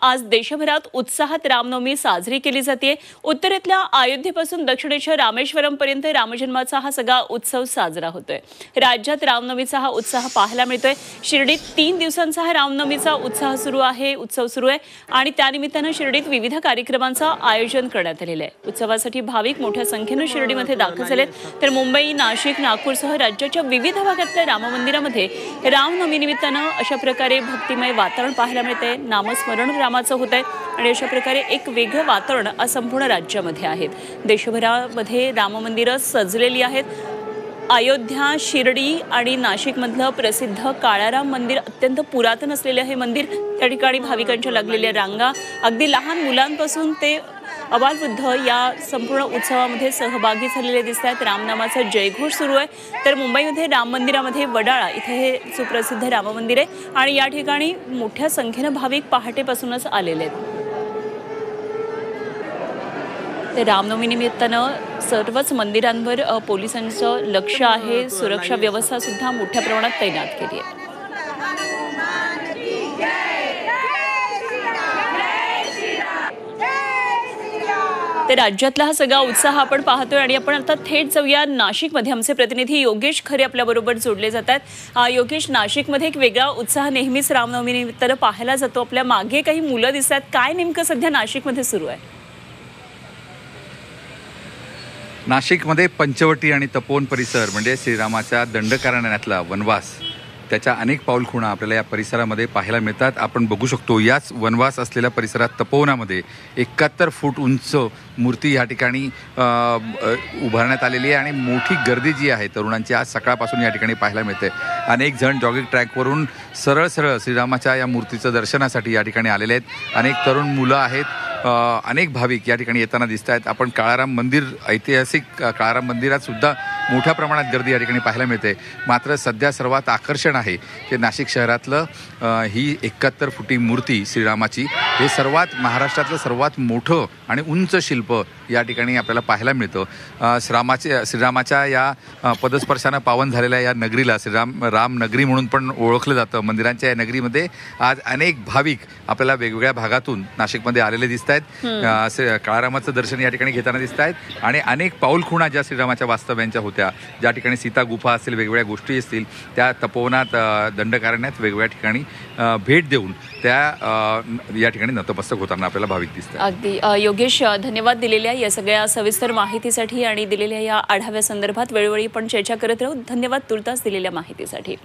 आज देशभरात उत्साहात रामनवमी साजरी केली जाते। उत्तरेतल्या अयोध्येपासून दक्षिणेच्या रामेश्वरम पर्यंत रामजन्माचा हा सगळा उत्सव साजरा होतोय। राज्यात रामनवमीचा हा उत्साह पाहायला मिळतोय। शिर्डीत 3 दिवसांचा हा रामनवमीचा उत्सव सुरू आहे आणि त्यानिमित्ताने शिर्डीत विविध कार्यक्रमांचं आयोजन करण्यात आलेलं आहे। उत्सवासाठी भाविक मोठ्या संख्येने शिर्डीमध्ये दाखल झालेत, तर मुंबई, नाशिक, नागपूरसह राज्याच्या विविध भागातल्या राममंदिरामध्ये रामनवमी निमित्ताने अशा प्रकारे भक्तिमय वातावरण पाहायला मिळते। नामस्मरण रामाचं होत आहे आणि अशा प्रकारे एक वेगळं वातावरण संपूर्ण राज्यामध्ये आहे। देशभरामध्ये राममंदिरं सजलेली आहेत। अयोध्या, शिर्डी आणि नाशिकमधलं प्रसिद्ध काळाराम मंदिर अत्यंत पुरातन असलेले हे मंदिर, त्या ठिकाणी भाविकांच्या लागलेल्या रांगा, अगदी लहान मुलांपासून ते अबालवृद्ध या संपूर्ण उत्सवामध्ये सहभागी झालेले दिसत आहेत। रामनामाचा जयघोष सुरू आहे। तर मुंबईमध्ये राम मंदिरामध्ये वडाळा इथे हे सुप्रसिद्ध राम मंदिर आहे आणि या ठिकाणी मोठ्या संख्येने भाविक पहाटेपासूनच आलेले आहेत। तर रामनवमी निमित्तानं सर्वच मंदिरांवर पोलिसांचं लक्ष आहे। सुरक्षा व्यवस्था सुद्धा मोठ्या प्रमाणात तैनात केली आहे। तर राज्यातला हा सगळा उत्साह आपण पाहतोय आणि आपण आता थेट जाऊया नाशिकमध्ये। आमचे प्रतिनिधी योगेश खरे आपल्या बरोबर जोडले जातात। योगेश, नाशिकमध्ये एक वेगळा उत्साह नेहमीच रामनवमी निमित्तानं पाहायला जातो। आपल्या मागे काही मुलं दिसतात, काय नेमकं सध्या नाशिकमध्ये सुरू आहे? नाशिकमध्ये पंचवटी आणि तपोवन परिसर म्हणजे श्रीरामाच्या दंडकारण्यातला वनवास, त्याच्या अनेक पाऊलखुणा आपल्याला या परिसरामध्ये पाहायला मिळतात। आपण बघू शकतो याच वनवास असलेल्या परिसरात तपोवनामध्ये 71 फूट उंच मूर्ती या ठिकाणी उभारण्यात आलेली आहे आणि मोठी गर्दी जी आहे तरुणांची आज सकाळपासून या ठिकाणी पाहायला मिळते। अनेक जण जॉगिंग ट्रॅकवरून सरळ श्रीरामाच्या या मूर्तीचं दर्शनासाठी या ठिकाणी आलेले आहेत। अनेक तरुण मुलं आहेत, अनेक भाविक या ठिकाणी येताना दिसत आहेत। आपण काळाराम मंदिर, ऐतिहासिक काळाराम मंदिरात सुद्धा मोठ्या प्रमाणात गर्दी या ठिकाणी पाहायला मिळते। मात्र सध्या सर्वात आकर्षण आहे की नाशिक शहरातलं ही 71 फुटी मूर्ती श्रीरामाची, हे महाराष्ट्रातलं सर्वात मोठं आणि उंच शिल्प या ठिकाणी आपल्याला पाहायला मिळतं। श्रीरामाच्या या पदस्पर्शानं पावन झालेल्या या नगरीला राम नगरी म्हणून पण ओळखलं जातं। मंदिरांच्या या नगरीमध्ये आज अनेक भाविक आपल्याला वेगवेगळ्या भागातून नाशिकमध्ये आलेले दिसत आहेत। काळारामाचं दर्शन या ठिकाणी घेताना दिसत आहेत आणि अनेक पाऊलखुणा ज्या श्रीरामाच्या वास्तव्यांच्या होत्या, ज्या ठिकाणी सीता गुफा असतील, वेगवेगळ्या गोष्टी असतील, त्या तपोवनात दंडकारण्यात वेगवेगळ्या ठिकाणी भेट देऊन त्या या ठिकाणी नतमस्तक होताना आपल्याला भाविक दिसतात। अगदी योगेश, धन्यवाद दिलेल्या या सगळ्या सविस्तर माहितीसाठी आणि दिलेल्या या आढाव्यासंदर्भात वेळोवेळी पण चर्चा करत राहू। धन्यवाद तुर्तास दिलेल्या माहितीसाठी।